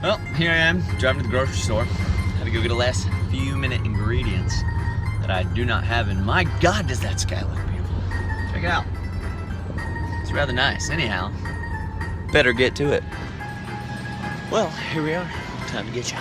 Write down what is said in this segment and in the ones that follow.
Well, here I am, driving to the grocery store. Had to go get the last few minute ingredients that I do not have, and my God, does that sky look beautiful. Check it out. It's rather nice. Anyhow, better get to it. Well, here we are. Time to get you.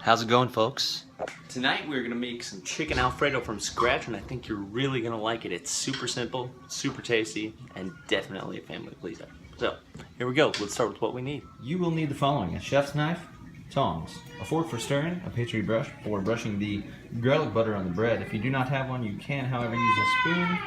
How's it going, folks? Tonight we're gonna make some chicken Alfredo from scratch, and I think you're really gonna like it. It's super simple, super tasty, and definitely a family pleaser. So, here we go. Let's start with what we need. You will need the following: a chef's knife, tongs, a fork for stirring, a pastry brush for brushing the garlic butter on the bread. If you do not have one, you can, however, use a spoon,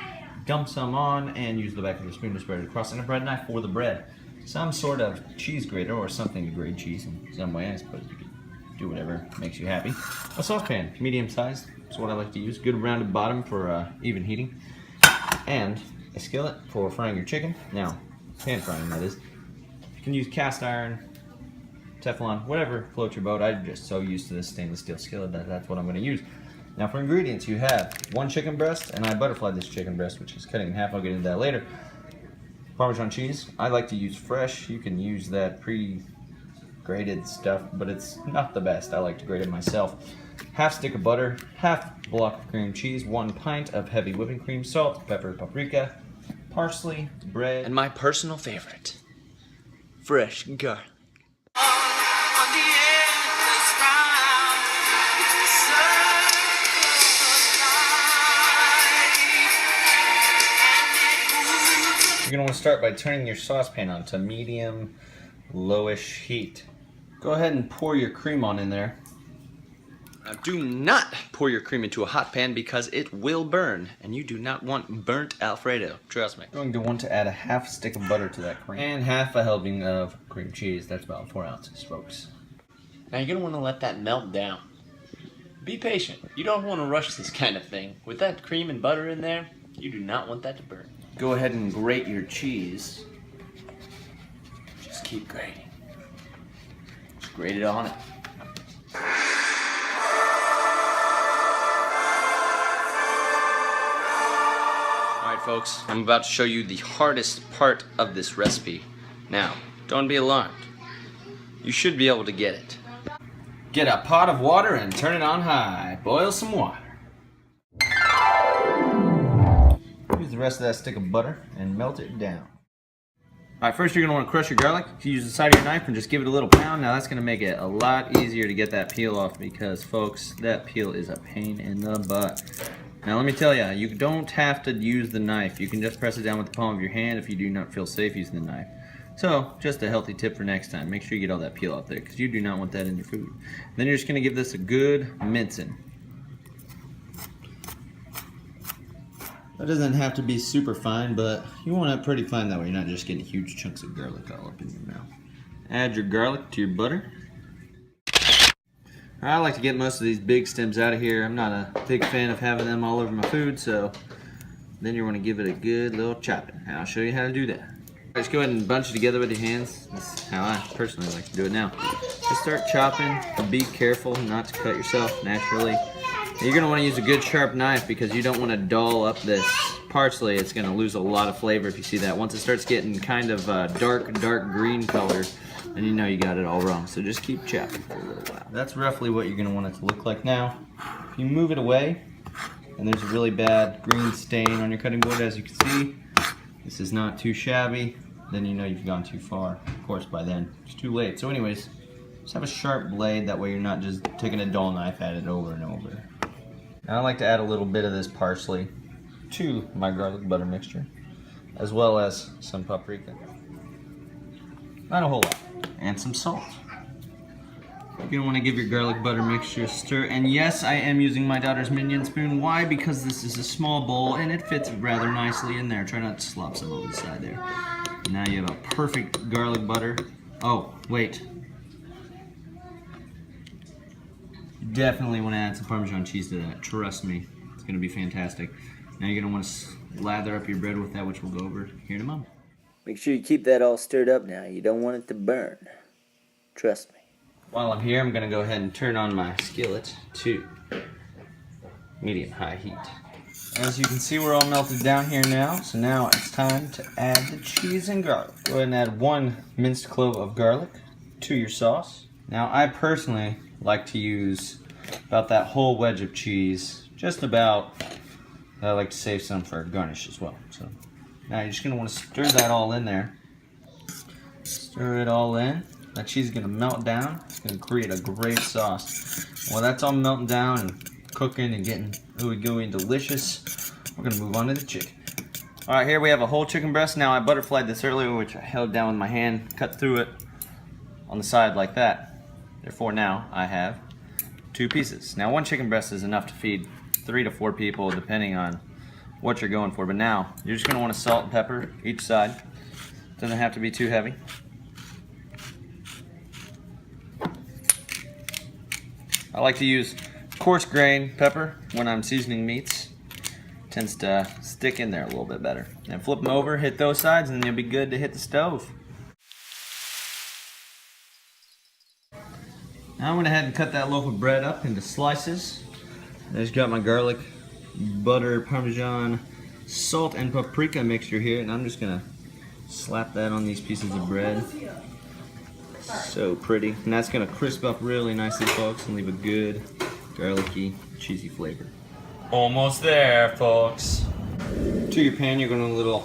dump some on, and use the back of the spoon to spread it across, and a bread knife for the bread. Some sort of cheese grater or something to grate cheese in some way, I suppose you could do whatever makes you happy. A saucepan, medium sized, is what I like to use. Good rounded bottom for even heating. And a skillet for frying your chicken. Now, pan frying, that is. You can use cast iron, Teflon, whatever floats your boat. I'm just so used to this stainless steel skillet that that's what I'm going to use. Now for ingredients, you have one chicken breast, and I butterflied this chicken breast, which is cutting in half. I'll get into that later. Parmesan cheese. I like to use fresh. You can use that pre-grated stuff, but it's not the best. I like to grate it myself. Half stick of butter, half block of cream cheese, 1 pint of heavy whipping cream, salt, pepper, paprika, parsley, bread, and my personal favorite, fresh garlic. You're going to want to start by turning your saucepan on to medium, lowish heat. Go ahead and pour your cream on in there. Now do not pour your cream into a hot pan because it will burn, and you do not want burnt Alfredo, trust me. You're going to want to add a half stick of butter to that cream and half a helping of cream cheese. That's about 4 ounces, folks. Now you're going to want to let that melt down. Be patient. You don't want to rush this kind of thing. With that cream and butter in there, you do not want that to burn. Go ahead and grate your cheese. Just keep grating. Just grate it on it. Alright folks, I'm about to show you the hardest part of this recipe. Now, don't be alarmed. You should be able to get it. Get a pot of water and turn it on high. Boil some water. Use the rest of that stick of butter and melt it down. Alright, first you're going to want to crush your garlic. You use the side of your knife and just give it a little pound. Now that's going to make it a lot easier to get that peel off because, folks, that peel is a pain in the butt. Now let me tell you, you don't have to use the knife. You can just press it down with the palm of your hand if you do not feel safe using the knife. So, just a healthy tip for next time. Make sure you get all that peel out there because you do not want that in your food. Then you're just going to give this a good mincing. That doesn't have to be super fine, but you want it pretty fine, that way you're not just getting huge chunks of garlic all up in your mouth. Add your garlic to your butter. I like to get most of these big stems out of here. I'm not a big fan of having them all over my food, so then you want to give it a good little chopping. And I'll show you how to do that. Just go ahead and bunch it together with your hands. That's how I personally like to do it now. Just start chopping. Be careful not to cut yourself naturally. You're going to want to use a good sharp knife because you don't want to dull up this parsley. It's going to lose a lot of flavor if you see that. Once it starts getting kind of dark green color, then you know you got it all wrong. So just keep chopping for a little while. That's roughly what you're going to want it to look like now. If you move it away and there's a really bad green stain on your cutting board, as you can see, this is not too shabby, then you know you've gone too far. Of course, by then it's too late. So anyways, just have a sharp blade, that way you're not just taking a dull knife at it over and over. Now I like to add a little bit of this parsley to my garlic butter mixture, as well as some paprika. Not a whole lot. And some salt. You're going to want to give your garlic butter mixture a stir. And yes, I am using my daughter's minion spoon. Why? Because this is a small bowl and it fits rather nicely in there. Try not to slop some over the side there. Now you have a perfect garlic butter. Oh, wait. You definitely want to add some Parmesan cheese to that. Trust me, it's going to be fantastic. Now you're going to want to lather up your bread with that, which we'll go over here in a moment. Make sure you keep that all stirred up now. You don't want it to burn. Trust me. While I'm here, I'm going to go ahead and turn on my skillet to medium-high heat. As you can see, we're all melted down here now. So now it's time to add the cheese and garlic. Go ahead and add 1 minced clove of garlic to your sauce. Now, I personally like to use about that whole wedge of cheese, just about. I like to save some for garnish as well. So now you're just going to want to stir that all in there. Stir it all in. That cheese is going to melt down. It's going to create a great sauce. While that's all melting down and cooking and getting ooey gooey and delicious, we're going to move on to the chicken. Alright, here we have a whole chicken breast. Now I butterflied this earlier, which I held down with my hand, cut through it on the side like that. Therefore now I have 2 pieces. Now 1 chicken breast is enough to feed 3 to 4 people depending on what you're going for. But now you're just going to want to salt and pepper each side. Doesn't have to be too heavy. I like to use coarse grain pepper when I'm seasoning meats. It tends to stick in there a little bit better. And flip them over, hit those sides, and then you'll be good to hit the stove. Now I went ahead and cut that loaf of bread up into slices. I just got my garlic, butter, parmesan, salt, and paprika mixture here, and I'm just gonna slap that on these pieces of bread. So pretty. And that's gonna crisp up really nicely, folks, and leave a good garlicky, cheesy flavor. Almost there, folks. To your pan, you're gonna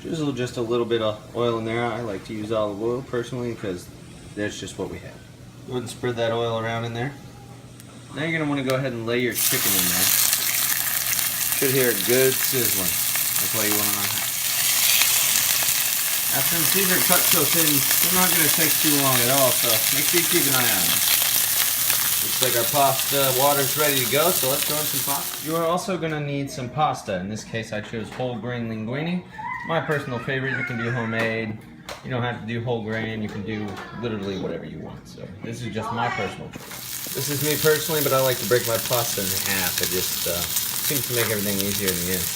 drizzle just a little bit of oil in there. I like to use olive oil personally because that's just what we have. Go ahead and spread that oil around in there. Now you're gonna want to go ahead and lay your chicken in there. Should hear a good sizzling. That's why you want to. Now since these are cut so thin, they're not gonna take too long at all. So make sure you keep an eye on them. Looks like our pasta water's ready to go. So let's throw in some pasta. You are also gonna need some pasta. In this case, I chose whole grain linguine. My personal favorite. You can do homemade. You don't have to do whole grain. You can do literally whatever you want. So this is just my personal choice. This is me personally, but I like to break my pasta in half. It just seems to make everything easier in the end.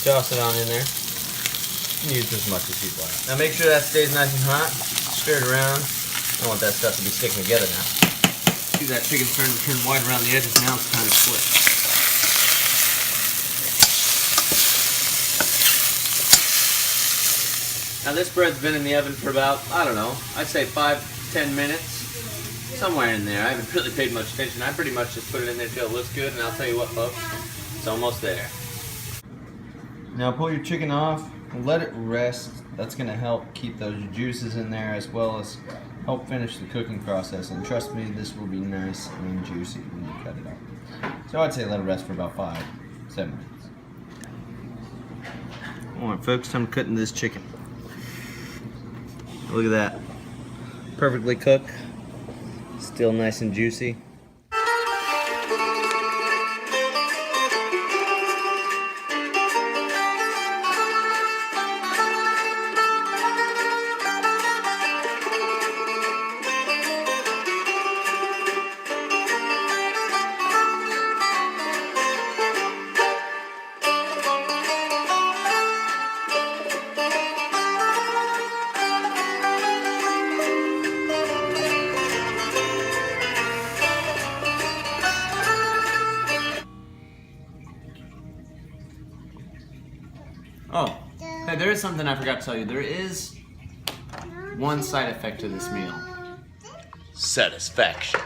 Toss it on in there. Use as much as you'd like. Now make sure that stays nice and hot. Stir it around. I don't want that stuff to be sticking together now. See that chicken starting to turn white around the edges. Now it's time to flip. Now this bread's been in the oven for about, I don't know, I'd say 5-10 minutes. Somewhere in there. I haven't really paid much attention. I pretty much just put it in there till it looks good, and I'll tell you what, folks, it's almost there. Now pull your chicken off and let it rest. That's going to help keep those juices in there as well as help finish the cooking process. And trust me, this will be nice and juicy when you cut it up. So I'd say let it rest for about 5-7 minutes. Alright folks, I'm cutting this chicken. Look at that. Perfectly cooked. Still nice and juicy. Oh, hey, there is something I forgot to tell you. There is one side effect to this meal. Satisfaction.